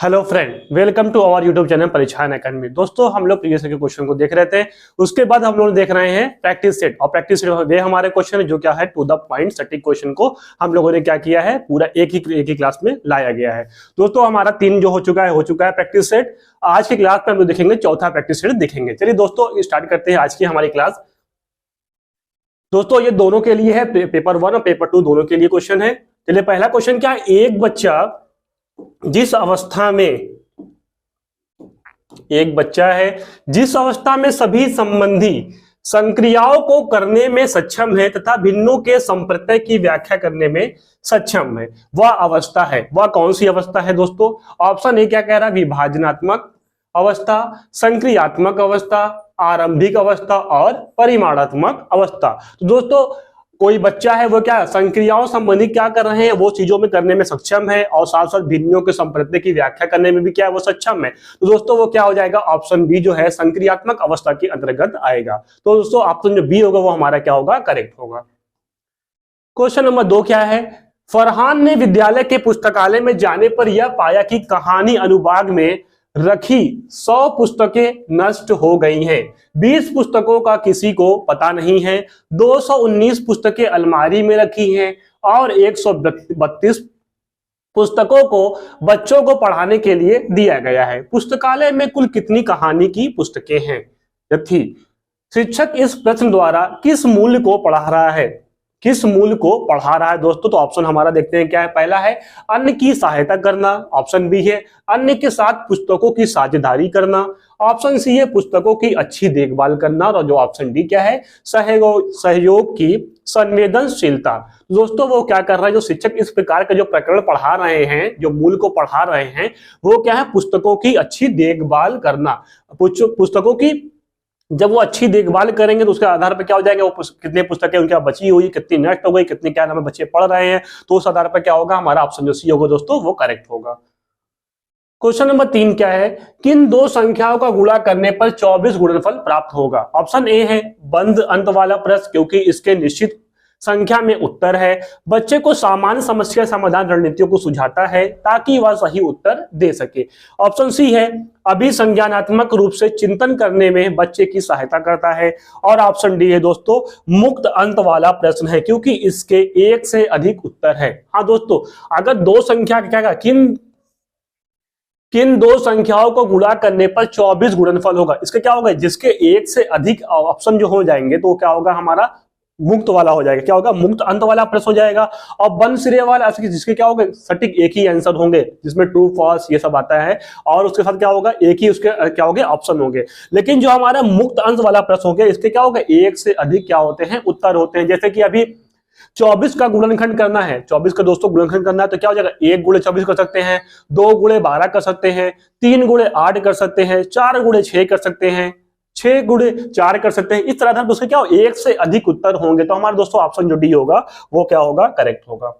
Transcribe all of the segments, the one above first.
Hello friend, welcome to our YouTube channel Parikshan academy. दोस्तों, हम लोग प्रीवियस के क्वेश्चन को देख रहे थे। उसके बाद हम लोग देख रहे हैं प्रैक्टिस सेट, और प्रैक्टिस सेट वे हमारे क्वेश्चन जो क्या है टू द पॉइंट सटीक क्वेश्चन को हम लोगों ने क्या किया है, पूरा एक ही क्लास में लाया गया है। दोस्तों, हमारा 3 जो हो चुका है प्रैक्टिस सेट। आज की क्लास में हम लोग देखेंगे चौथा प्रैक्टिस सेट देखेंगे। चलिए दोस्तों, स्टार्ट करते हैं आज की हमारी क्लास। दोस्तों, ये दोनों के लिए है, पेपर 1 और पेपर 2 दोनों के लिए क्वेश्चन है। चलिए, पहला क्वेश्चन क्या है, एक बच्चा है जिस अवस्था में सभी संबंधी संक्रियाओं को करने में सक्षम है तथा भिन्नों के संप्रत्यय की व्याख्या करने में सक्षम है, वह अवस्था है। वह कौन सी अवस्था है दोस्तों? ऑप्शन ए क्या कह रहा है, विभाजनात्मक अवस्था, संक्रियात्मक अवस्था, आरंभिक अवस्था और परिमाणात्मक अवस्था। तो दोस्तों, कोई बच्चा है वो क्या संक्रियाओं संबंधी क्या कर रहे हैं, वो चीजों में करने में सक्षम है और साथ साथ भिन्नों के संप्रत्यय की व्याख्या करने में भी क्या है, वो सक्षम है। तो दोस्तों, वो क्या हो जाएगा, ऑप्शन बी जो है संक्रियात्मक अवस्था के अंतर्गत आएगा। तो दोस्तों, ऑप्शन जो बी होगा वो हमारा क्या होगा, करेक्ट होगा। क्वेश्चन नंबर 2 क्या है, फरहान ने विद्यालय के पुस्तकालय में जाने पर यह पाया कि कहानी अनुभाग में रखी 100 पुस्तकें नष्ट हो गई हैं। 20 पुस्तकों का किसी को पता नहीं है। 219 पुस्तकें अलमारी में रखी हैं और 132 पुस्तकों को बच्चों को पढ़ाने के लिए दिया गया है। पुस्तकालय में कुल कितनी कहानी की पुस्तकें हैं? यथी शिक्षक इस प्रश्न द्वारा किस मूल्य को पढ़ा रहा है? किस मूल्य को पढ़ा रहा है दोस्तों? तो ऑप्शन हमारा देखते हैं क्या है। पहला है अन्य की सहायता करना, ऑप्शन बी है अन्य के साथ पुस्तकों की साझेदारी करना, ऑप्शन सी है पुस्तकों की अच्छी देखभाल करना, और जो ऑप्शन डी क्या है, सहयोग की संवेदनशीलता। दोस्तों, वो क्या कर रहा है, जो शिक्षक इस प्रकार का जो प्रकरण पढ़ा रहे हैं, जो मूल को पढ़ा रहे हैं, वो क्या है, पुस्तकों की अच्छी देखभाल करना। पुस्तकों की जब वो अच्छी देखभाल करेंगे तो उसके आधार पर क्या हो जाएगा, वो कितनी पुस्तकें उनके बची हुई, कितनी नष्ट हो गई, कितनी क्या नाम है बच्चे पढ़ रहे हैं, तो उस आधार पर क्या होगा, हमारा ऑप्शन जो सी होगा दोस्तों वो करेक्ट होगा। क्वेश्चन नंबर 3 क्या है, किन दो संख्याओं का गुणा करने पर 24 गुणनफल प्राप्त होगा? ऑप्शन ए है बंद अंत वाला प्रश्न, क्योंकि इसके निश्चित संख्या में उत्तर है। बच्चे को सामान्य समस्या समाधान रणनीतियों को सुझाता है ताकि वह सही उत्तर दे सके। ऑप्शन सी है अभिसंज्ञानात्मक रूप से चिंतन करने में बच्चे की सहायता करता है, और ऑप्शन डी है दोस्तों मुक्त अंत वाला प्रश्न है, क्योंकि इसके एक से अधिक उत्तर है। हाँ दोस्तों, अगर दो संख्या क्या किन दो संख्याओं को गुणा करने पर 24 गुणनफल होगा, इसका क्या होगा, जिसके एक से अधिक ऑप्शन जो हो जाएंगे तो क्या होगा, हमारा मुक्त वाला हो जाएगा। क्या होगा, मुक्त अंत वाला प्रश्न हो जाएगा। और बंद सिरे वाला जिसके क्या होगा, सटीक एक ही आंसर होंगे, जिसमें ट्रू फॉल्स ये सब आता है, और उसके साथ क्या होगा, एक ही उसके क्या होंगे, ऑप्शन होंगे। लेकिन जो हमारा मुक्त अंत वाला प्रश्न हो गया, इसके क्या होगा, एक से अधिक क्या होते हैं, उत्तर होते हैं। जैसे कि अभी 24 का गुणनखंड करना है, 24 का दोस्तों गुणनखंड करना है, तो क्या हो जाएगा, 1 गुणे 24 कर सकते हैं, 2 गुणे 12 कर सकते हैं, 3 गुणे 8 कर सकते हैं, 4 गुणे 6 कर सकते हैं, 6 गुणे 4 कर सकते हैं। इस तरह से उसके क्या हो, एक से अधिक उत्तर होंगे। तो हमारा दोस्तों ऑप्शन जो डी होगा वो क्या होगा, करेक्ट होगा।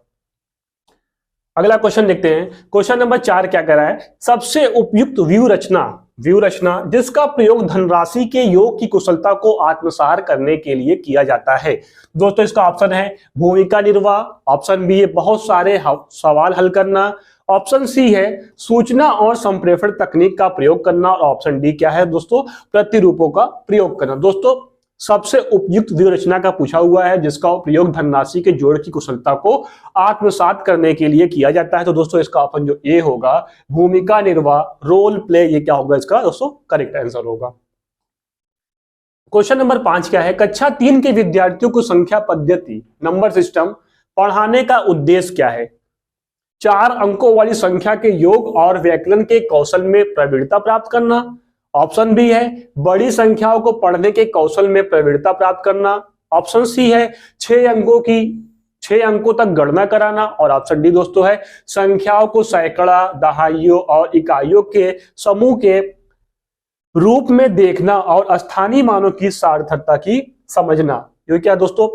अगला क्वेश्चन देखते हैं। क्वेश्चन नंबर 4 क्या कह रहा है, सबसे उपयुक्त व्यू रचना जिसका प्रयोग धनराशि के योग की कुशलता को आत्मसात करने के लिए किया जाता है। दोस्तों, इसका ऑप्शन है भूमिका निर्वाह, ऑप्शन बी है बहुत सारे सवाल हल करना, ऑप्शन सी है सूचना और संप्रेषण तकनीक का प्रयोग करना, और ऑप्शन डी क्या है दोस्तों, प्रतिरूपों का प्रयोग करना। दोस्तों, सबसे उपयुक्त व्यू रचना का पूछा हुआ है, जिसका प्रयोग धनराशि के जोड़ की कुशलता को आत्मसात करने के लिए किया जाता है। तो दोस्तों, इसका ऑप्शन जो ए होगा, भूमिका निर्वाह, रोल प्ले, ये क्या होगा, इसका दोस्तों करेक्ट आंसर होगा। क्वेश्चन नंबर 5 क्या है, कक्षा 3 के विद्यार्थियों को संख्या पद्धति नंबर सिस्टम पढ़ाने का उद्देश्य क्या है? 4 अंकों वाली संख्या के योग और व्याकरण के कौशल में प्रवीणता प्राप्त करना, ऑप्शन बी है बड़ी संख्याओं को पढ़ने के कौशल में प्रवीणता प्राप्त करना, ऑप्शन सी है 6 अंकों तक गणना कराना, और ऑप्शन डी दोस्तों है संख्याओं को सैकड़ा, दहाइयों और इकाइयों के समूह के रूप में देखना और स्थानीय मानों की सार्थकता की समझना। ये क्या दोस्तों,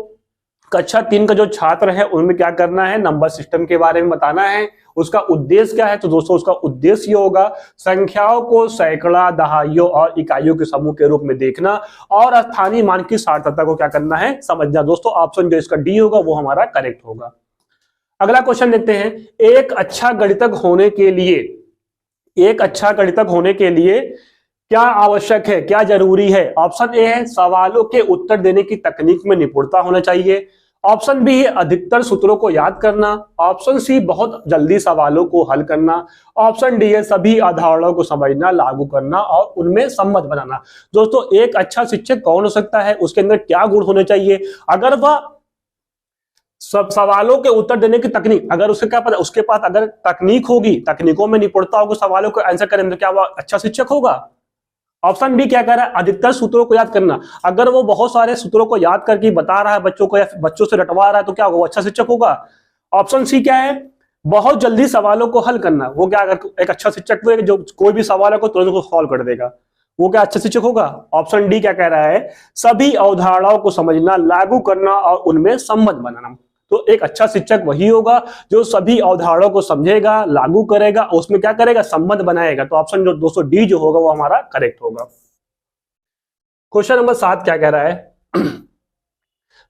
कक्षा 3 का जो छात्र है उनमें क्या करना है, नंबर सिस्टम के बारे में बताना है। उसका उद्देश्य क्या है, तो दोस्तों उसका उद्देश्य ये होगा संख्याओं को सैकड़ा, दहाइयों और इकाइयों के समूह के रूप में देखना और स्थानीय मान की सार्थकता को क्या करना है, समझना। दोस्तों, ऑप्शन जो इसका डी होगा वो हमारा करेक्ट होगा। अगला क्वेश्चन देखते हैं, एक अच्छा गणितज्ञ होने के लिए एक अच्छा गणितज्ञ होने के लिए क्या आवश्यक है, क्या जरूरी है? ऑप्शन ए है सवालों के उत्तर देने की तकनीक में निपुणता होना चाहिए। ऑप्शन बी है अधिकतर सूत्रों को याद करना। ऑप्शन सी बहुत जल्दी सवालों को हल करना। ऑप्शन डी है सभी अवधारणाओं को समझना, लागू करना और उनमें सम्मत बनाना। दोस्तों एक अच्छा शिक्षक कौन हो सकता है, उसके अंदर क्या गुण होने चाहिए? अगर वह सब सवालों के उत्तर देने की तकनीक, अगर उसके क्या पता, उसके पास अगर तकनीक होगी, तकनीकों में निपुणता होगी, सवालों को आंसर करें तो क्या वह अच्छा शिक्षक होगा? ऑप्शन बी क्या कह रहा है, अधिकतर सूत्रों को याद करना। अगर वो बहुत सारे सूत्रों को याद करके बता रहा है बच्चों को या बच्चों से रटवा रहा है तो क्या होगा, वो अच्छा शिक्षक होगा। ऑप्शन सी क्या है, बहुत जल्दी सवालों को हल करना। वो क्या, अगर एक अच्छा शिक्षक वो जो कोई भी सवाल है को तुरंत को सॉल्व कर देगा, वो क्या अच्छा शिक्षक होगा। ऑप्शन डी क्या कह रहा है, सभी अवधारणाओं को समझना, लागू करना और उनमें सम्मत बनाना। तो एक अच्छा शिक्षक वही होगा जो सभी अवधारणाओं को समझेगा, लागू करेगा, उसमें क्या करेगा, सम्मत बनाएगा। तो ऑप्शन जो 200 डी जो होगा वो हमारा करेक्ट होगा। क्वेश्चन नंबर 7 क्या कह रहा है,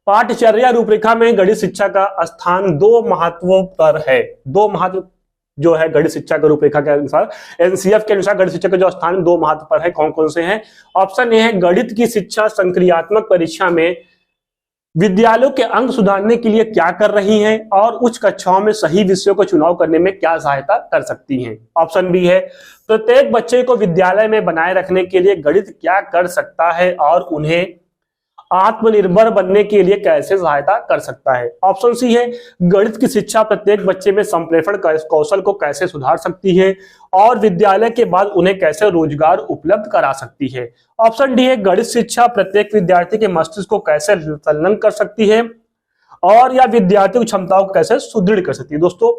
पाठ्यचर्या रूपरेखा में गणित शिक्षा का स्थान दो महत्वों पर है। दो महत्व जो है गणित शिक्षा के रूपरेखा के अनुसार, एनसीएफ के अनुसार गणित शिक्षा का जो स्थान दो महत्व पर है, कौन कौन से हैं? ऑप्शन ए है गणित की शिक्षा संक्रियात्मक परीक्षा में विद्यालयों के अंक सुधारने के लिए क्या कर रही हैं और उच्च कक्षाओं में सही विषयों का चुनाव करने में क्या सहायता कर सकती हैं। ऑप्शन बी है प्रत्येक बच्चे को विद्यालय में बनाए रखने के लिए गणित क्या कर सकता है और उन्हें आत्मनिर्भर बनने के लिए कैसे सहायता कर सकता है। ऑप्शन सी है गणित की शिक्षा प्रत्येक बच्चे में संप्रेषण कौशल को कैसे सुधार सकती है और विद्यालय के बाद उन्हें कैसे रोजगार उपलब्ध करा सकती है। ऑप्शन डी है गणित शिक्षा प्रत्येक विद्यार्थी के मस्तिष्क को कैसे संलग्न कर सकती है और या विद्यार्थियों की क्षमताओं को कैसे सुदृढ़ कर सकती है। दोस्तों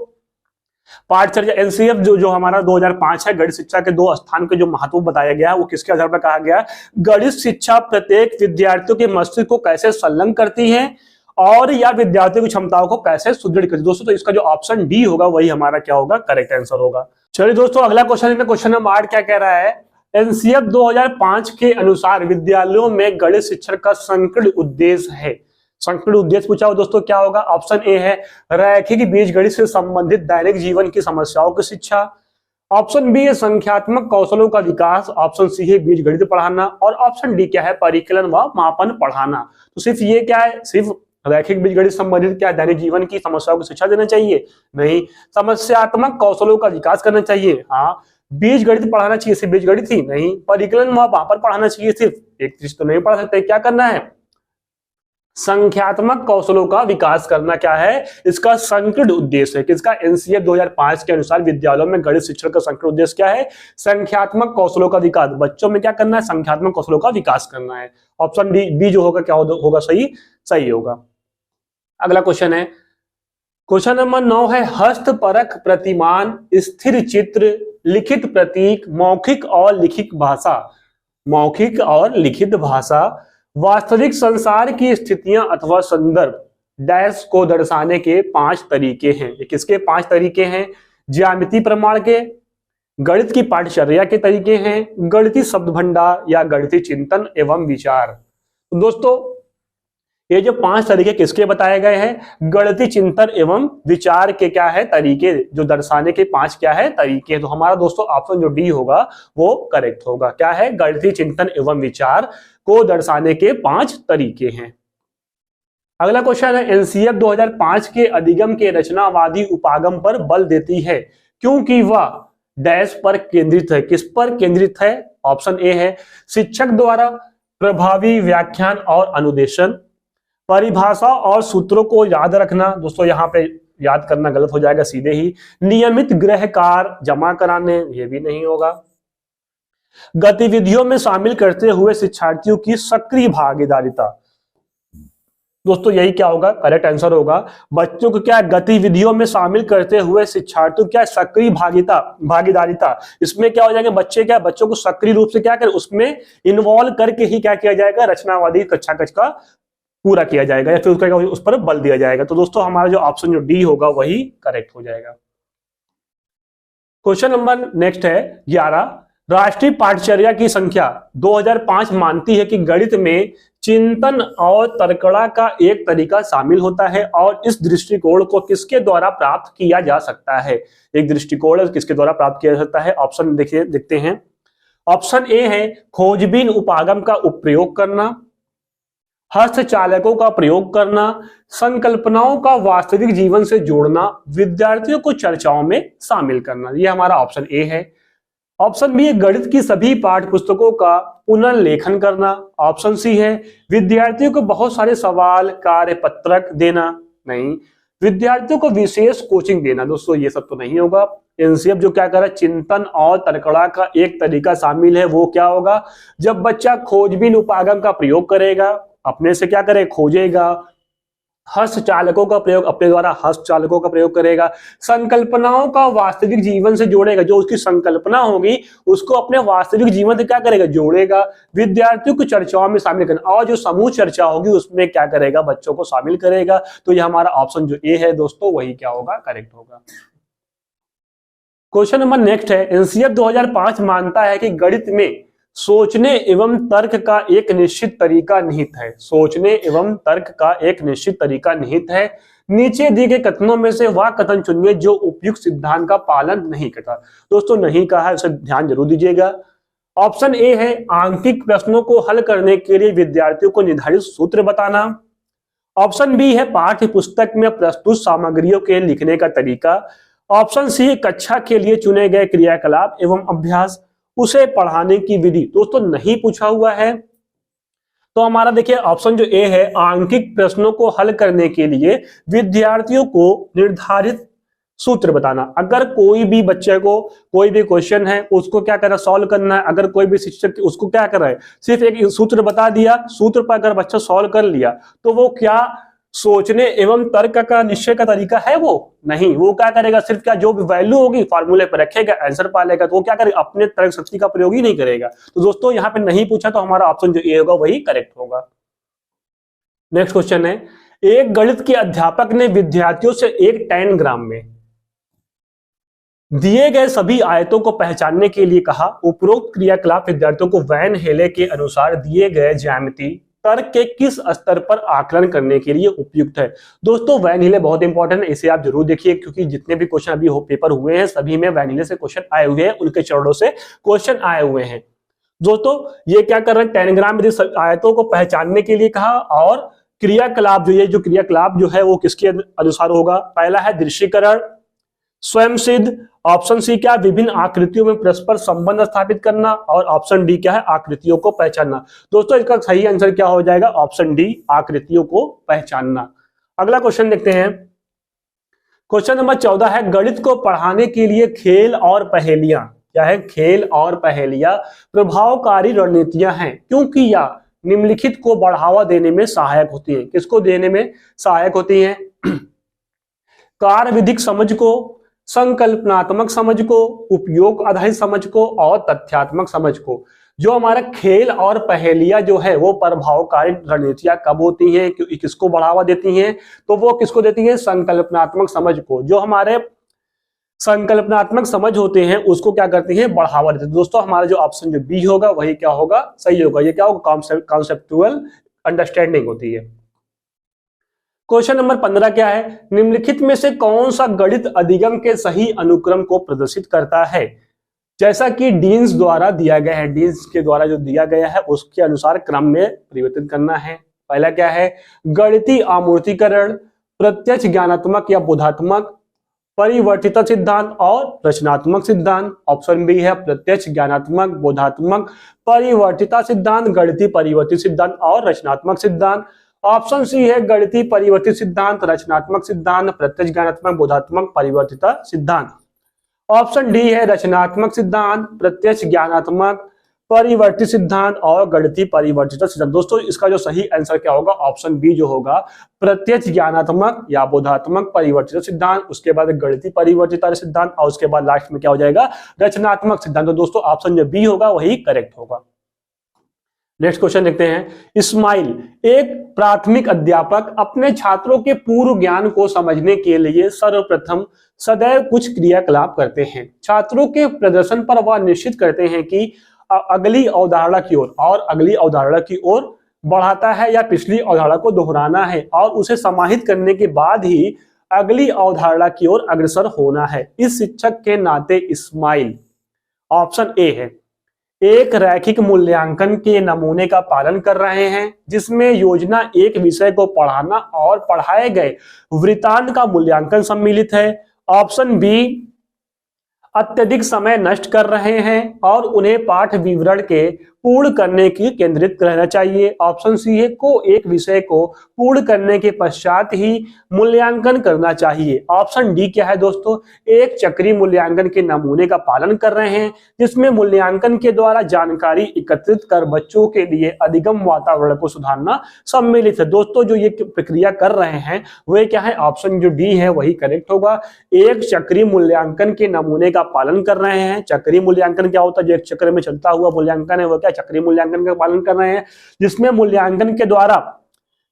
पाठ्यचर्या एनसीएफ जो हमारा 2005 है, गणित शिक्षा के दो स्थान के जो महत्व बताया गया है वो किसके आधार पर कहा गया, गणित शिक्षा प्रत्येक विद्यार्थियों के मस्तिष्क को कैसे संलग्न करती है और या विद्यार्थियों की क्षमताओं को कैसे सुदृढ़ करती है। दोस्तों तो इसका जो ऑप्शन डी होगा वही हमारा क्या होगा, करेक्ट आंसर होगा। चलिए दोस्तों अगला क्वेश्चन है, क्वेश्चन नंबर 8 क्या कह रहा है, एनसीएफ 2005 के अनुसार विद्यालयों में गणित शिक्षा का संकीर्ण उद्देश्य है। संकीर्ण उद्देश्य पूछा हो दोस्तों क्या होगा। ऑप्शन ए है रैखिक बीजगणित से संबंधित दैनिक जीवन की समस्याओं की शिक्षा। ऑप्शन बी है संख्यात्मक कौशलों का विकास। ऑप्शन सी है बीजगणित पढ़ाना और ऑप्शन डी क्या है, परिकलन व मापन पढ़ाना। तो सिर्फ ये क्या है, सिर्फ रैखिक बीजगणित संबंधित क्या दैनिक जीवन की समस्याओं की शिक्षा देना चाहिए? नहीं, समस्यात्मक कौशलों का विकास करना चाहिए। हाँ, बीज गणित पढ़ाना चाहिए, सिर्फ बीज गणित ही नहीं, परिकलन व मापन पढ़ाना चाहिए। सिर्फ एक चीज तो नहीं पढ़ा सकते, क्या करना है, संख्यात्मक कौशलों का विकास करना क्या है, इसका संकीर्ण उद्देश्य है। किसका, एनसीएफ 2005 के अनुसार विद्यालयों में गणित शिक्षा का संकीर्ण उद्देश्य क्या है, संख्यात्मक कौशलों का विकास। बच्चों में क्या करना है, संख्यात्मक कौशलों का विकास करना है। ऑप्शन बी जो होगा क्या होगा, सही होगा। अगला क्वेश्चन है, क्वेश्चन नंबर 9 है हस्तपरक प्रतिमान, स्थिर चित्र, लिखित प्रतीक, मौखिक और लिखित भाषा। मौखिक और लिखित भाषा वास्तविक संसार की स्थितियां अथवा संदर्भ डैश को दर्शाने के 5 तरीके हैं। ये किसके 5 तरीके हैं, ज्यामिति प्रमाण के, गणित की पाठ्यचर्या के तरीके हैं, गणितीय शब्द भंडार या गणितीय चिंतन एवं विचार। तो दोस्तों ये जो 5 तरीके किसके बताए गए हैं, गणितीय चिंतन एवं विचार के क्या है, तरीके, जो दर्शाने के 5 क्या है, तरीके। तो हमारा दोस्तों ऑप्शन जो डी होगा वो करेक्ट होगा। क्या है, गणितीय चिंतन एवं विचार को दर्शाने के 5 तरीके हैं। अगला क्वेश्चन है, एनसीएफ 2005 के अधिगम के रचनावादी उपागम पर बल देती है क्योंकि वह डैश पर केंद्रित है। किस पर केंद्रित है? ऑप्शन ए है शिक्षक द्वारा प्रभावी व्याख्यान और अनुदेशन, परिभाषा और सूत्रों को याद रखना। दोस्तों यहाँ पे याद करना गलत हो जाएगा सीधे ही, नियमित गृह कार्य जमा कराने, ये भी नहीं होगा, गतिविधियों में शामिल करते हुए शिक्षार्थियों की सक्रिय भागीदारिता। दोस्तों यही क्या होगा, करेक्ट आंसर होगा। बच्चों को क्या गतिविधियों में शामिल करते हुए शिक्षार्थियों क्या सक्रिय भागीदारिता। इसमें क्या हो जाएगा, बच्चों को सक्रिय रूप से क्या करें, उसमें इन्वॉल्व करके ही क्या किया जाएगा, रचनावादी कक्षा का पूरा किया जाएगा या फिर उसका उस पर बल दिया जाएगा। तो दोस्तों हमारा जो ऑप्शन जो डी होगा वही करेक्ट हो जाएगा। क्वेश्चन नंबर नेक्स्ट है 11, राष्ट्रीय पाठचर्या की संख्या 2005 मानती है कि गणित में चिंतन और तर्कड़ा का एक तरीका शामिल होता है और इस दृष्टिकोण को किसके द्वारा प्राप्त किया जा सकता है। एक दृष्टिकोण किसके द्वारा प्राप्त किया जा सकता है, ऑप्शन देखिए देखते हैं। ऑप्शन ए है खोजबीन उपागम का उपयोग करना, हस्तचालकों का प्रयोग करना, संकल्पनाओं का वास्तविक जीवन से जोड़ना, विद्यार्थियों को चर्चाओं में शामिल करना। यह हमारा ऑप्शन ए है। ऑप्शन बी है गणित की सभी पाठ्य पुस्तकों का पुनर्लेखन करना। ऑप्शन सी है विद्यार्थियों को बहुत सारे सवाल कार्य पत्रक देना। नहीं, विद्यार्थियों को विशेष कोचिंग देना। दोस्तों ये सब तो नहीं होगा। एनसीएफ जो क्या कर रहा है, चिंतन और तर्कड़ा का एक तरीका शामिल है, वो क्या होगा, जब बच्चा खोजबीन उपागम का प्रयोग करेगा, अपने से क्या करे, खोजेगा, हस्तचालकों का प्रयोग, अपने द्वारा हस्तचालकों का प्रयोग करेगा, संकल्पनाओं का वास्तविक जीवन से जोड़ेगा, जो उसकी संकल्पना होगी उसको अपने वास्तविक जीवन से क्या करेगा, जोड़ेगा, विद्यार्थियों की चर्चाओं में शामिल करेगा, और जो समूह चर्चा होगी उसमें क्या करेगा, बच्चों को शामिल करेगा। तो यह हमारा ऑप्शन जो ए है दोस्तों वही क्या होगा, करेक्ट होगा। क्वेश्चन नंबर नेक्स्ट है, एनसीएफ 2005 मानता है कि गणित में सोचने एवं तर्क का एक निश्चित तरीका निहित है। सोचने एवं तर्क का एक निश्चित तरीका निहित है। नीचे दिए गए कथनों में से वह कथन चुनिए जो उपयुक्त सिद्धांत का पालन नहीं करता। दोस्तों नहीं कहा, इसे ध्यान जरूर दीजिएगा। ऑप्शन ए है आंकिक प्रश्नों को हल करने के लिए विद्यार्थियों को निर्धारित सूत्र बताना। ऑप्शन बी है पाठ्य पुस्तक में प्रस्तुत सामग्रियों के लिखने का तरीका। ऑप्शन सी कक्षा के लिए चुने गए क्रियाकलाप एवं अभ्यास, उसे पढ़ाने की विधि। दोस्तों नहीं पूछा हुआ है, तो हमारा देखिए ऑप्शन जो ए है आंकिक प्रश्नों को हल करने के लिए विद्यार्थियों को निर्धारित सूत्र बताना। अगर कोई भी बच्चे को कोई भी क्वेश्चन है उसको क्या करना, सॉल्व करना है, अगर कोई भी शिक्षक उसको क्या कर रहा है, सिर्फ एक सूत्र बता दिया, सूत्र पर अगर बच्चा सॉल्व कर लिया तो वो क्या सोचने एवं तर्क का निश्चय का तरीका है, वो नहीं। वो क्या करेगा, सिर्फ क्या जो भी वैल्यू होगी फार्मूले पर रखेगा, आंसर पालेगा, तो वो क्या करेगा, अपने तर्क शक्ति का प्रयोग ही नहीं करेगा। तो दोस्तों यहाँ पे नहीं पूछा, तो हमारा ऑप्शन जो ए होगा वही करेक्ट होगा। नेक्स्ट क्वेश्चन है, एक गणित के अध्यापक ने विद्यार्थियों से एक tan ग्राम में दिए गए सभी आयतों को पहचानने के लिए कहा। उपरोक्त क्रियाकलाप विद्यार्थियों को वैन हेले के अनुसार दिए गए ज्यामिति तर्क के किस स्तर पर आकलन करने के लिए उपयुक्त है। दोस्तों वैन हीले बहुत इंपॉर्टेंट है, इसे आप जरूर देखिए, क्योंकि जितने भी क्वेश्चन अभी पेपर हुए हैं सभी में वैन हीले से क्वेश्चन आए हुए हैं, उनके चरणों से क्वेश्चन आए हुए हैं। दोस्तों ये क्या कर रहे हैं, tan ग्राम में आयतों को पहचानने के लिए कहा, और क्रियाकलाप जो ये जो क्रियाकलाप जो है वो किसके अनुसार होगा। पहला है दृश्यीकरण, स्वयं सिद्ध, ऑप्शन सी क्या विभिन्न आकृतियों में परस्पर संबंध स्थापित करना, और ऑप्शन डी क्या है आकृतियों को पहचानना। दोस्तों इसका सही आंसर क्या हो जाएगा, ऑप्शन डी आकृतियों को पहचानना। अगला क्वेश्चन देखते हैं, क्वेश्चन नंबर 14 है गणित को पढ़ाने के लिए खेल और पहेलियां, क्या है, खेल और पहेलियां प्रभावकारी रणनीतियां हैं, क्योंकि यह निम्नलिखित को बढ़ावा देने में सहायक होती है। किसको देने में सहायक होती है, कार्य विधिक समझ को, संकल्पनात्मक समझ को, उपयोग आधारित समझ को, और तथ्यात्मक समझ को। जो हमारा खेल और पहेलियां जो है वो प्रभावकारी रणनीतियां कब होती हैं, किसको बढ़ावा देती हैं, तो वो किसको देती हैं, संकल्पनात्मक समझ को। जो हमारे संकल्पनात्मक समझ होते हैं उसको क्या करती हैं, बढ़ावा देते हैं। दोस्तों हमारा जो ऑप्शन जो बी होगा वही क्या होगा, सही होगा। ये क्या होगा, कॉन्सेप्चुअल अंडरस्टैंडिंग होती है। क्वेश्चन नंबर 15 क्या है, निम्नलिखित में से कौन सा गणित अधिगम के सही अनुक्रम को प्रदर्शित करता है। जैसा कि डीन्स द्वारा दिया गया है, डीन्स के द्वारा जो दिया गया है उसके अनुसार क्रम में परिवर्तित करना है। पहला क्या है, गणितीय आमूर्तीकरण, प्रत्यक्ष ज्ञानात्मक या बोधात्मक, परिवर्तित सिद्धांत और रचनात्मक सिद्धांत। ऑप्शन बी है प्रत्यक्ष ज्ञानात्मक, बोधात्मक, परिवर्तित सिद्धांत, गणितीय परिवर्तित सिद्धांत और रचनात्मक सिद्धांत। ऑप्शन सी है गणितीय परिवर्तित सिद्धांत, रचनात्मक सिद्धांत, प्रत्यक्ष ज्ञानात्मक, बोधात्मक, परिवर्तित सिद्धांत। ऑप्शन डी है रचनात्मक सिद्धांत, प्रत्यक्ष ज्ञानात्मक, परिवर्तित सिद्धांत और गणितीय परिवर्तित सिद्धांत। दोस्तों इसका जो सही आंसर क्या होगा, ऑप्शन बी जो होगा प्रत्यक्ष ज्ञानात्मक या बोधात्मक परिवर्तित सिद्धांत, उसके बाद गणितीय परिवर्तित सिद्धांत, और उसके बाद लास्ट में क्या हो जाएगा, रचनात्मक सिद्धांत। तो दोस्तों ऑप्शन जो बी होगा वही करेक्ट होगा। नेक्स्ट क्वेश्चन देखते हैं। इस्माइल एक प्राथमिक अध्यापक अपने छात्रों के पूर्व ज्ञान को समझने के लिए सर्वप्रथम सदैव कुछ क्रियाकलाप करते हैं। छात्रों के प्रदर्शन पर वह निश्चित करते हैं कि अगली अवधारणा की ओर और अगली अवधारणा की ओर बढ़ाता है या पिछली अवधारणा को दोहराना है और उसे समाहित करने के बाद ही अगली अवधारणा की ओर अग्रसर होना है। इस शिक्षक के नाते इस्माइल, ऑप्शन ए है, एक रैखिक मूल्यांकन के नमूने का पालन कर रहे हैं जिसमें योजना एक विषय को पढ़ाना और पढ़ाए गए वृत्तांत का मूल्यांकन सम्मिलित है। ऑप्शन बी, अत्यधिक समय नष्ट कर रहे हैं और उन्हें पाठ विवरण के पूर्ण करने की केंद्रित रहना चाहिए। ऑप्शन सी है, को एक विषय को पूर्ण करने के पश्चात ही मूल्यांकन करना चाहिए। ऑप्शन डी क्या है दोस्तों, एक चक्रीय मूल्यांकन के नमूने का पालन कर रहे हैं जिसमें मूल्यांकन के द्वारा जानकारी एकत्रित कर बच्चों के लिए अधिगम वातावरण को सुधारना सम्मिलित है। दोस्तों जो ये प्रक्रिया कर रहे हैं वह क्या है, ऑप्शन जो डी है वही करेक्ट होगा। एक चक्रीय मूल्यांकन के नमूने का पालन कर रहे हैं। चक्रीय मूल्यांकन क्या होता है, जो एक चक्र में चलता हुआ मूल्यांकन है वो क्या चक्रीय मूल्यांकन का पालन कर रहे हैं, जिसमें मूल्यांकन के द्वारा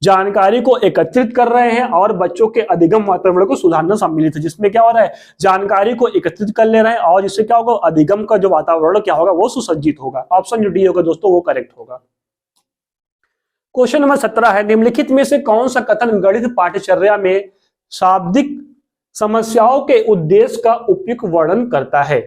जानकारी को एकत्रित कर रहे हैं और बच्चों के अधिगम वातावरण को सुधारना सम्मिलित है। जिसमें क्या हो रहा है, जानकारी को एकत्रित कर ले रहे हैं और जिससे क्या होगा, अधिगम का जो वातावरण क्या होगा वो सुसज्जित होगा। ऑप्शन जो डी होगा दोस्तों वो करेक्ट होगा। क्वेश्चन नंबर 17 है, निम्नलिखित में से कौन सा कथन गणित पाठ्यचर्या में शाब्दिक समस्याओं के उद्देश्य का उपयुक्त वर्णन करता है।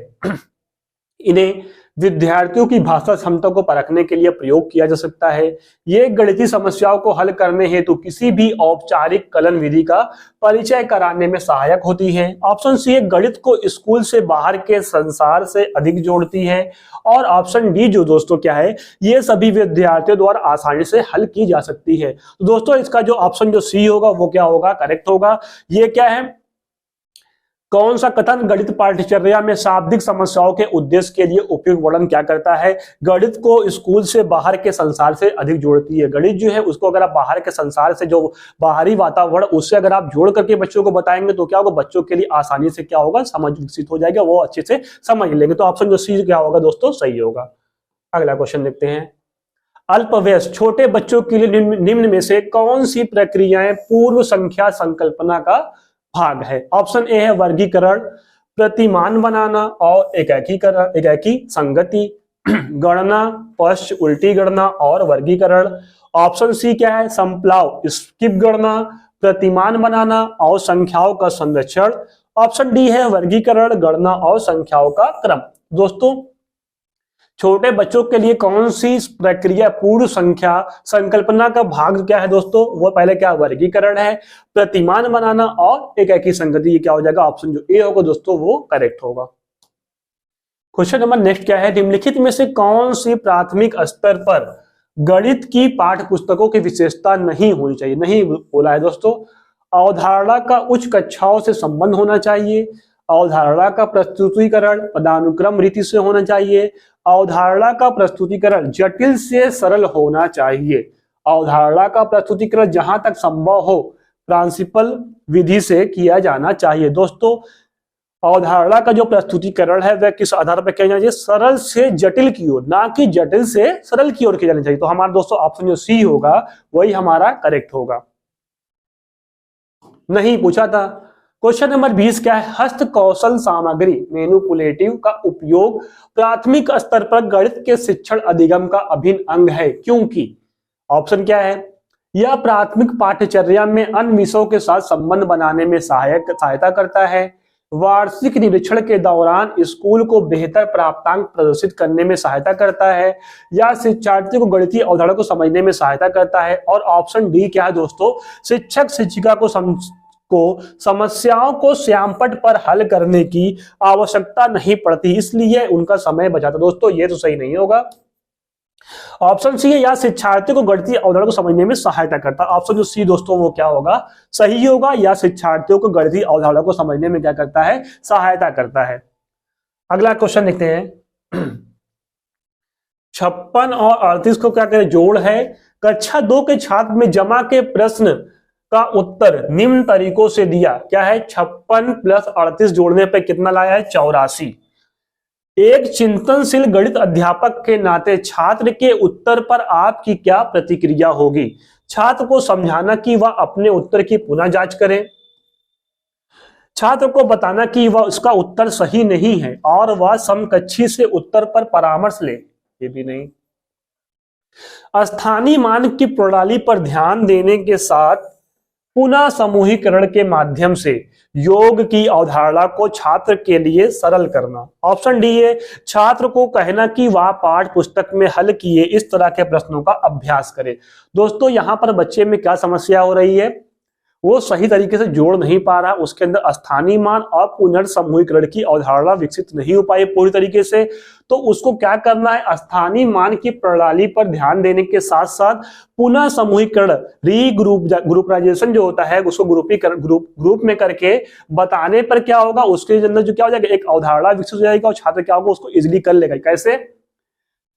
इन्हें विद्यार्थियों की भाषा क्षमता को परखने के लिए प्रयोग किया जा सकता है। ये गणितीय समस्याओं को हल करने हेतु किसी भी औपचारिक कलन विधि का परिचय कराने में सहायक होती है। ऑप्शन सी है, गणित को स्कूल से बाहर के संसार से अधिक जोड़ती है। और ऑप्शन डी जो दोस्तों क्या है, ये सभी विद्यार्थियों द्वारा आसानी से हल की जा सकती है। तो दोस्तों इसका जो ऑप्शन जो सी होगा वो क्या होगा, करेक्ट होगा। ये क्या है, कौन सा कथन गणित पाठ्यचर्या में शाब्दिक समस्याओं के उद्देश्य के लिए उपयुक्त वर्णन क्या करता है, गणित को स्कूल से बाहर के संसार से अधिक जोड़ती है। गणित जो है उसको अगर आप बाहर के संसार से, जो बाहरी वातावरण उससे अगर आप जोड़ करके बच्चों को बताएंगे तो क्या होगा, बच्चों के लिए आसानी से क्या होगा, समझ विकसित हो जाएगा, वो अच्छे से समझ लेंगे। तो ऑप्शन जो सी क्या होगा दोस्तों, सही होगा। अगला क्वेश्चन देखते हैं। अल्पवयस्क छोटे बच्चों के लिए निम्न में से कौन सी प्रक्रियाएं पूर्व संख्या संकल्पना का भाग है। ऑप्शन ए है, वर्गीकरण, प्रतिमान बनाना और एकाकीकरण, एकाकी संगति, गणना, पश्च उल्टी गणना और वर्गीकरण। ऑप्शन सी क्या है, संप्लाव, स्किप गणना, प्रतिमान बनाना और संख्याओं का संरक्षण। ऑप्शन डी है, वर्गीकरण, गणना और संख्याओं का क्रम। दोस्तों छोटे बच्चों के लिए कौन सी प्रक्रिया पूर्व संख्या संकल्पना का भाग क्या है दोस्तों, वो पहले क्या वर्गीकरण है, प्रतिमान बनाना और एकाकी संगति। ये क्या हो जाएगा, ऑप्शन जो ए होगा दोस्तों वो करेक्ट होगा। क्वेश्चन नंबर नेक्स्ट क्या है, निम्नलिखित में से कौन सी प्राथमिक स्तर पर गणित की पाठ्य पुस्तकों की विशेषता नहीं होनी चाहिए। नहीं बोला है दोस्तों, अवधारणा का उच्च कक्षाओं से संबंध होना चाहिए, अवधारणा का प्रस्तुतिकरण पदानुक्रम रीति से होना चाहिए, अवधारणा का प्रस्तुतिकरण जटिल से सरल होना चाहिए, अवधारणा का प्रस्तुतिकरण जहां तक संभव हो प्रिंसिपल विधि से किया जाना चाहिए। दोस्तों अवधारणा का जो प्रस्तुतिकरण है वह किस आधार पर किया जाना चाहिए, सरल से जटिल की ओर, ना कि जटिल से सरल की ओर किया जाना चाहिए। तो हमारा दोस्तों ऑप्शन जो सी होगा वही हमारा करेक्ट होगा। नहीं पूछा था। क्वेश्चन नंबर 20 क्या है, हस्त कौशल सामग्री मैनिपुलेटिव का उपयोग प्राथमिक स्तर पर गणित के शिक्षण अधिगम का अभिन्न अंग है क्योंकि। ऑप्शन क्या है, यह प्राथमिक पाठ्यचर्या में अन्य विषयों के साथ संबंध बनाने में सहायता करता है, वार्षिक निरीक्षण के दौरान स्कूल को बेहतर प्राप्तांक प्रदर्शित करने में सहायता करता है, या शिक्षार्थी को गणितीय अवधारणा को समझने में सहायता करता है। और ऑप्शन डी क्या है दोस्तों, शिक्षक शिक्षिका को समस्याओं को श्यामपट पर हल करने की आवश्यकता नहीं पड़ती, इसलिए उनका समय बचाता। दोस्तों ये तो सही नहीं होगा। ऑप्शन सी है, या शिक्षार्थी को गणितीय अवधारणा को समझने में सहायता करता। ऑप्शन जो सी दोस्तों वो क्या होगा, सही होगा, या शिक्षार्थियों को गणितीय अवधारणा को समझने में क्या करता है, सहायता करता है। अगला क्वेश्चन देखते हैं। 56 और 38 को क्या करें, जोड़ है। कक्षा 2 के छात्र में जमा के प्रश्न का उत्तर निम्न तरीकों से दिया। क्या है, 56 + 38 जोड़ने पे कितना लाया है, 84। एक चिंतनशील गणित अध्यापक के नाते छात्र के उत्तर पर आपकी क्या प्रतिक्रिया होगी? छात्र को समझाना कि वह अपने उत्तर की पुनः जांच करे, छात्र को बताना कि वह उसका उत्तर सही नहीं है और वह समकक्षी से उत्तर पर परामर्श ले, ये भी नहीं। स्थानीय मान की प्रणाली पर ध्यान देने के साथ पुनः समूहीकरण के माध्यम से योग की अवधारणा को छात्र के लिए सरल करना। ऑप्शन डी है, छात्र को कहना कि वह पाठ पुस्तक में हल किए इस तरह के प्रश्नों का अभ्यास करे। दोस्तों यहां पर बच्चे में क्या समस्या हो रही है, वो सही तरीके से जोड़ नहीं पा रहा, उसके अंदर स्थानीय मान और पुनर्समूहीकरण की अवधारणा विकसित नहीं हो पाई पूरी तरीके से। तो उसको क्या करना है, स्थानीय मान की प्रणाली पर ध्यान देने के साथ साथ पुनः समूहीकरण ग्रुपराइजेशन जो होता है उसको ग्रुप में करके बताने पर क्या होगा, उसके अंदर जो क्या हो जाएगा, एक अवधारणा विकसित हो जाएगी और छात्र क्या होगा उसको इजिली कर लेगा। कैसे?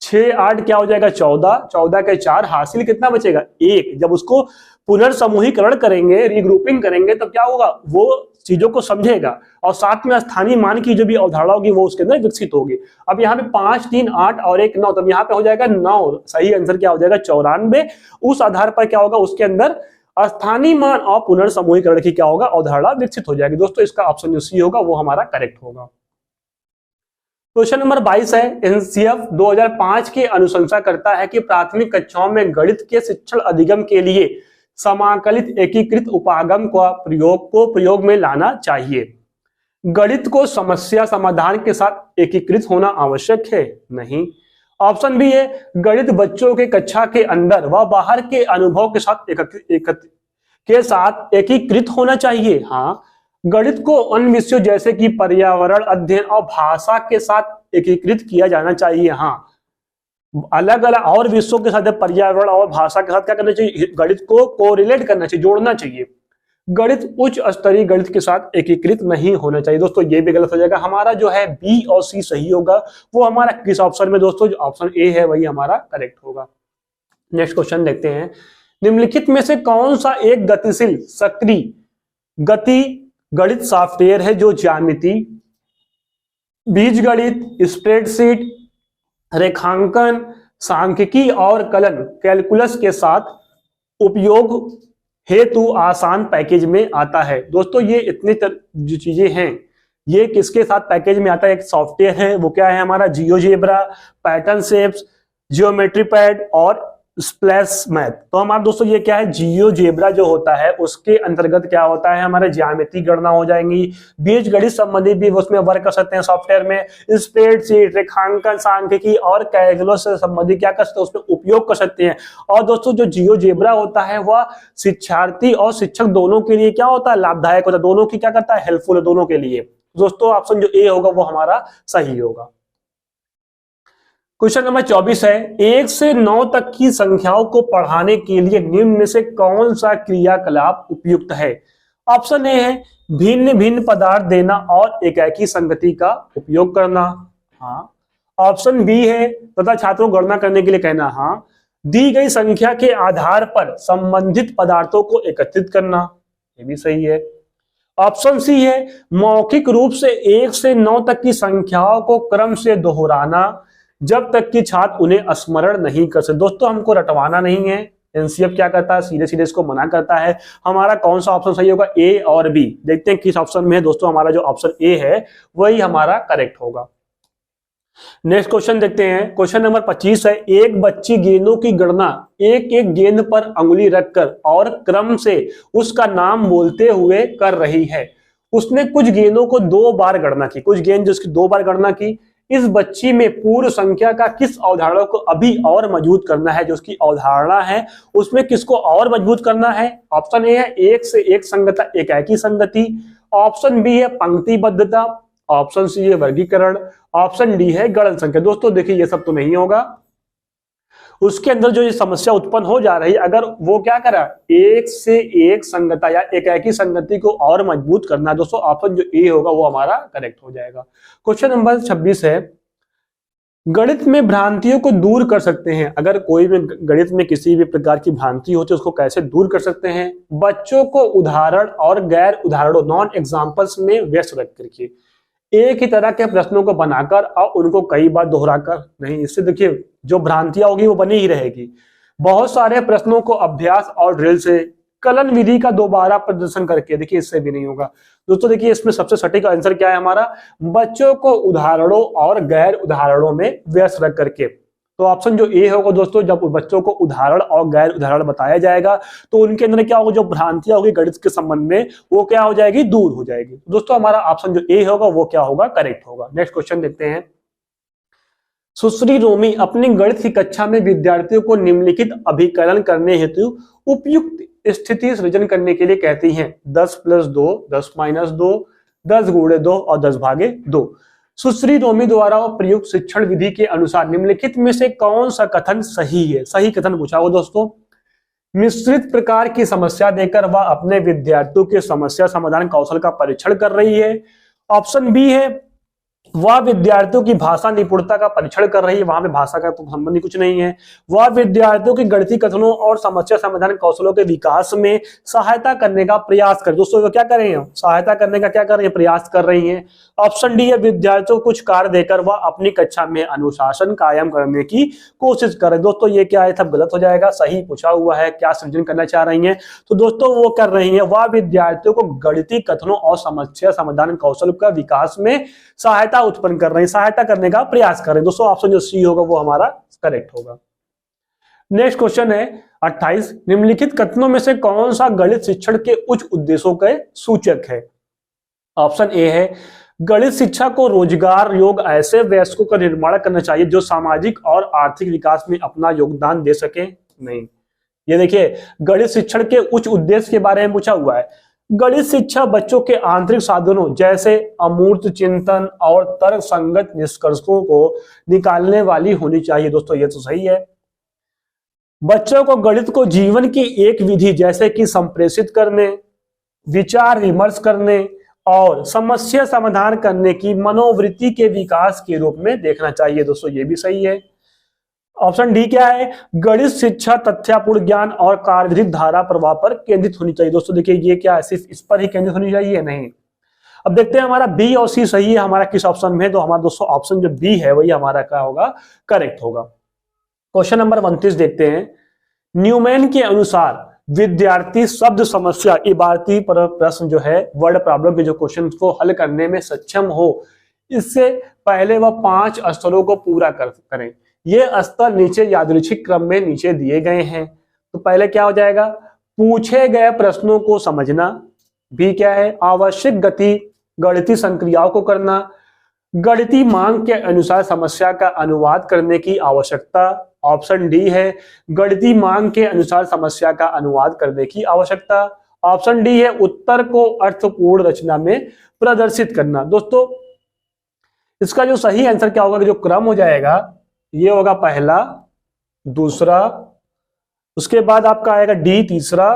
6 8 क्या हो जाएगा 14, 14 के 4 हासिल कितना बचेगा 1। जब उसको पुनर्समूहीकरण करेंगे, रीग्रुपिंग करेंगे, तब क्या होगा, वो चीजों को समझेगा और साथ में स्थानीय मान की जो भी अवधारणा होगी वो उसके अंदर विकसित होगी। अब यहाँ पे 5 3 8 और 1 9, तब यहाँ पे हो जाएगा 9। सही आंसर क्या हो जाएगा 94। उस आधार पर क्या होगा, उसके अंदर स्थानीय मान और पुनर्समूहीकरण की क्या होगा, अवधारणा विकसित हो जाएगी। दोस्तों इसका ऑप्शन जो सी होगा वो हमारा करेक्ट होगा। क्वेश्चन नंबर 22 है, एनसीएफ 2005 की अनुशंसा करता है कि प्राथमिक कक्षाओं में गणित के शिक्षण अधिगम के लिए समाकलित एकीकृत उपागम को प्रयोग में लाना चाहिए। गणित को समस्या समाधान के साथ एकीकृत होना आवश्यक है? नहीं। ऑप्शन बी है, गणित बच्चों के कक्षा के अंदर व बाहर के अनुभव के साथ एकीकृत होना चाहिए। हाँ। गणित को अन्य विषयों जैसे कि पर्यावरण अध्ययन और भाषा के साथ एकीकृत किया जाना चाहिए। हाँ, अलग अलग और विषयों के साथ, पर्यावरण और भाषा के साथ क्या करना चाहिए, गणित को कोरिलेट करना चाहिए, जोड़ना चाहिए। गणित उच्च स्तरीय गणित के साथ एकीकृत नहीं होना चाहिए। दोस्तों ये भी गलत हो जाएगा, हमारा जो है बी और सी सही होगा। वो हमारा किस ऑप्शन में दोस्तों, जो ऑप्शन ए है वही हमारा करेक्ट होगा। नेक्स्ट क्वेश्चन देखते हैं, निम्नलिखित में से कौन सा एक गतिशील सक्रिय गति गणित सॉफ्टवेयर है जो ज्यामिति, बीजगणित, स्प्रेडशीट, रेखांकन, सांख्यिकी और कलन कैलकुलस के साथ उपयोग हेतु आसान पैकेज में आता है? दोस्तों ये इतनी जो चीजें हैं ये किसके साथ पैकेज में आता है? एक सॉफ्टवेयर है, वो क्या है हमारा, GeoGebra, pattern shapes, geometry pad और स्प्लैश मैथ। तो हमारा दोस्तों ये क्या है, जियोजेब्रा जो होता है उसके अंतर्गत क्या होता है, हमारे ज्यामिति गणना हो जाएंगी, बीजगणित संबंधी भी उसमें वर्क कर सकते हैं सॉफ्टवेयर में, स्प्रेडशीट, रेखांकन, सांख्यिकी और कैलकुलस से संबंधित क्या कर सकते हैं, उसमें उपयोग कर सकते हैं। और दोस्तों जो जियोजेब्रा होता है वह शिक्षार्थी और शिक्षक दोनों के लिए क्या होता है, लाभदायक होता है, दोनों की क्या करता है, हेल्पफुल है दोनों के लिए। दोस्तों ऑप्शन जो ए होगा वो हमारा सही होगा। क्वेश्चन नंबर 24 है, 1 से 9 तक की संख्याओं को पढ़ाने के लिए निम्न में से कौन सा क्रियाकलाप उपयुक्त है? ऑप्शन ए है, भिन्न भिन्न पदार्थ देना और एकाकी संगति का उपयोग करना। हाँ। ऑप्शन बी है, तथा छात्रों को गणना करने के लिए कहना। हाँ। दी गई संख्या के आधार पर संबंधित पदार्थों को एकत्रित करना, ये भी सही है। ऑप्शन सी है, मौखिक रूप से 1 से 9 तक की संख्याओं को क्रम से दोहराना जब तक कि छात्र उन्हें स्मरण नहीं कर सकते। दोस्तों हमको रटवाना नहीं है, एनसीएफ क्या करता है, सीधे सीधे इसको मना करता है। हमारा कौन सा ऑप्शन सही होगा, ए और बी। देखते हैं किस ऑप्शन में है। दोस्तों हमारा जो ऑप्शन ए है वही हमारा करेक्ट होगा। नेक्स्ट क्वेश्चन देखते हैं, क्वेश्चन नंबर 25 है, एक बच्ची गेंदों की गणना एक एक गेंद पर अंगुली रखकर और क्रम से उसका नाम बोलते हुए कर रही है। उसने कुछ गेंदों को 2 बार गणना की, कुछ गेंद जिसकी 2 बार गणना की। इस बच्ची में पूर्ण संख्या का किस अवधारणा को अभी और मजबूत करना है, जो उसकी अवधारणा है उसमें किसको और मजबूत करना है? ऑप्शन ए है, 1 से 1 संगता, एकाकी संगति। ऑप्शन बी है पंक्तिबद्धता। ऑप्शन सी है वर्गीकरण। ऑप्शन डी है गणन संख्या। दोस्तों देखिए ये सब तो नहीं होगा, उसके अंदर जो ये समस्या उत्पन्न हो जा रही है, अगर वो क्या करा, 1 से 1 संगता या एकाकी संगति को और मजबूत करना, दोस्तों ऑप्शन जो ए होगा वो हमारा करेक्ट हो जाएगा। क्वेश्चन नंबर 26 है, गणित में भ्रांतियों को दूर कर सकते हैं। अगर कोई भी गणित में किसी भी प्रकार की भ्रांति होती है उसको कैसे दूर कर सकते हैं? बच्चों को उदाहरण और गैर उदाहरणों, नॉन एग्जाम्पल्स में व्यस्त रख करके। एक ही तरह के प्रश्नों को बनाकर और उनको कई बार दोहराकर नहीं। इससे देखिए जो भ्रांतियां होगी वो बनी ही रहेगी। बहुत सारे प्रश्नों को अभ्यास और ड्रिल से, कलन विधि का दोबारा प्रदर्शन करके, देखिए इससे भी नहीं होगा दोस्तों। देखिए इसमें सबसे सटीक आंसर क्या है हमारा, बच्चों को उदाहरणों और गैर उदाहरणों में व्यस्त रख करके। तो ऑप्शन जो ए होगा दोस्तों, जब बच्चों को उदाहरण और गैर उदाहरण बताया जाएगा तो उनके अंदर क्या होगा, जो भ्रांतियां होगी गणित के संबंध में वो क्या हो जाएगी, दूर हो जाएगी। दोस्तों हमारा ऑप्शन जो ए होगा वो क्या होगा, करेक्ट होगा। नेक्स्ट क्वेश्चन देखते हैं। सुश्री रोमी अपनी गणित की कक्षा में विद्यार्थियों को निम्नलिखित अभिकलन करने हेतु उपयुक्त स्थिति सृजन करने के लिए कहती हैं। 10 + 2, 10 - 2, 10 × 2 और 10/2। सुश्री रोमी द्वारा प्रयुक्त शिक्षण विधि के अनुसार निम्नलिखित में से कौन सा कथन सही है। सही कथन पूछा हो दोस्तों। मिश्रित प्रकार की समस्या देकर वह अपने विद्यार्थियों के समस्या समाधान कौशल का परीक्षण कर रही है। ऑप्शन बी है, वह विद्यार्थियों की भाषा निपुणता का परीक्षण कर रही है। वहां पे भाषा का तो संबंधी कुछ नहीं है। वह विद्यार्थियों के गणितीय कथनों और समस्या समाधान कौशलों के विकास में सहायता करने का प्रयास कर। दोस्तों वो क्या कर रही है, सहायता करने का क्या कर रही है, प्रयास कर रही है। ऑप्शन डी है, विद्यार्थियों को कुछ कार्य देकर वह अपनी कक्षा में अनुशासन कायम करने की कोशिश कर रहे। दोस्तों ये क्या है, सब गलत हो जाएगा। सही पूछा हुआ है, क्या सृजन करना चाह रही है, तो दोस्तों वो कर रही है, वह विद्यार्थियों को गणितीय कथनों और समस्या समाधान कौशल का विकास में सहायता उत्पन्न कर रहे हैं, सहायता करने का प्रयास कर रहे हैं। दोस्तों ऑप्शन जो सी होगा वो हमारा करेक्ट होगा। नेक्स्ट क्वेश्चन है 28, निम्नलिखित कथनों में से कौन सा गणित शिक्षण के उच्च उद्देश्यों के सूचक है। ऑप्शन ए है, गणित शिक्षा को रोजगार योग ऐसे वयस्कों का निर्माण करना चाहिए जो सामाजिक और आर्थिक विकास में अपना योगदान दे सके। नहीं, ये देखिए गणित शिक्षण के उच्च उद्देश्य के बारे में पूछा हुआ है। गणित शिक्षा बच्चों के आंतरिक साधनों जैसे अमूर्त चिंतन और तर्क संगत निष्कर्षों को निकालने वाली होनी चाहिए। दोस्तों ये तो सही है। बच्चों को गणित को जीवन की एक विधि जैसे कि संप्रेषित करने, विचार विमर्श करने और समस्या समाधान करने की मनोवृत्ति के विकास के रूप में देखना चाहिए। दोस्तों ये भी सही है। ऑप्शन डी क्या है, गणित शिक्षा तथ्यपूर्ण ज्ञान और कार्यविधि धारा प्रवाह पर केंद्रित होनी चाहिए। दोस्तों देखिए ये क्या है, सिर्फ इस पर ही केंद्रित होनी चाहिए, नहीं। अब देखते हैं हमारा बी और सी सही है हमारा किस ऑप्शन में, तो हमारा दोस्तों ऑप्शन जो बी है वही हमारा क्या होगा, करेक्ट होगा। क्वेश्चन नंबर 29 देखते हैं। न्यूमैन के अनुसार विद्यार्थी शब्द समस्या इबारती प्रश्न जो है वर्ड प्रॉब्लम के जो क्वेश्चन को हल करने में सक्षम हो, इससे पहले वह 5 स्तरों को पूरा करें। ये स्तर नीचे यादृच्छिक क्रम में नीचे दिए गए हैं। तो पहले क्या हो जाएगा, पूछे गए प्रश्नों को समझना। बी क्या है, आवश्यक गणितीय संक्रियाओं को करना। गणितीय मांग के अनुसार समस्या का अनुवाद करने की आवश्यकता। ऑप्शन डी है, गणितीय मांग के अनुसार समस्या का अनुवाद करने की आवश्यकता। ऑप्शन डी है, उत्तर को अर्थपूर्ण रचना में प्रदर्शित करना। दोस्तों इसका जो सही आंसर क्या होगा, जो क्रम हो जाएगा ये होगा पहला, दूसरा, उसके बाद आपका आएगा डी तीसरा।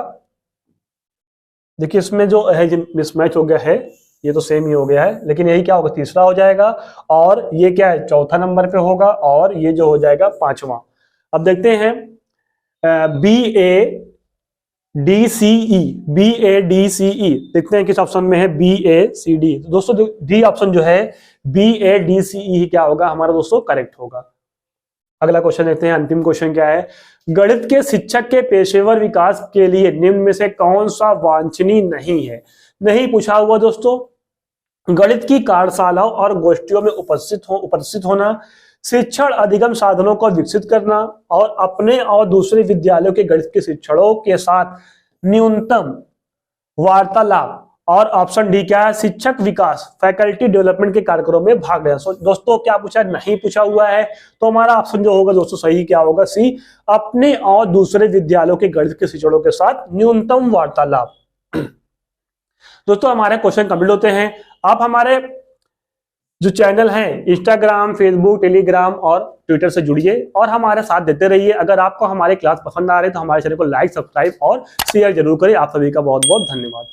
देखिए इसमें जो है मिसमैच हो गया है, ये तो सेम ही हो गया है, लेकिन यही क्या होगा, तीसरा हो जाएगा। और ये क्या है, चौथा नंबर पे होगा, और ये जो हो जाएगा 5वां। अब देखते हैं BADCE, BADCE देखते हैं किस ऑप्शन में है, BACD। दोस्तों डी ऑप्शन जो है BADCE क्या होगा हमारा दोस्तों, करेक्ट होगा। अगला क्वेश्चन देखते हैं, अंतिम क्वेश्चन क्या है। गणित के शिक्षक के पेशेवर विकास के लिए निम्न में से कौन सा वांछनीय नहीं है। नहीं पूछा हुआ दोस्तों। गणित की कार्यशालाओं और गोष्ठियों में उपस्थित होना, शिक्षण अधिगम साधनों को विकसित करना और अपने और दूसरे विद्यालयों के गणित के शिक्षकों के साथ न्यूनतम वार्तालाप। और ऑप्शन डी क्या है, शिक्षक विकास फैकल्टी डेवलपमेंट के कार्यक्रमों में भाग लेना। दोस्तों क्या पूछा है, नहीं पूछा हुआ है, तो हमारा ऑप्शन जो होगा दोस्तों सही क्या होगा, सी, अपने और दूसरे विद्यालयों के गणित के शिक्षकों के साथ न्यूनतम वार्तालाप। दोस्तों हमारे क्वेश्चन कंप्लीट होते हैं। आप हमारे जो चैनल हैं इंस्टाग्राम, फेसबुक, टेलीग्राम और ट्विटर से जुड़िए और हमारे साथ देते रहिए। अगर आपको हमारे क्लास पसंद आ रहे तो हमारे चैनल को लाइक, सब्सक्राइब और शेयर जरूर करें। आप सभी का बहुत बहुत धन्यवाद।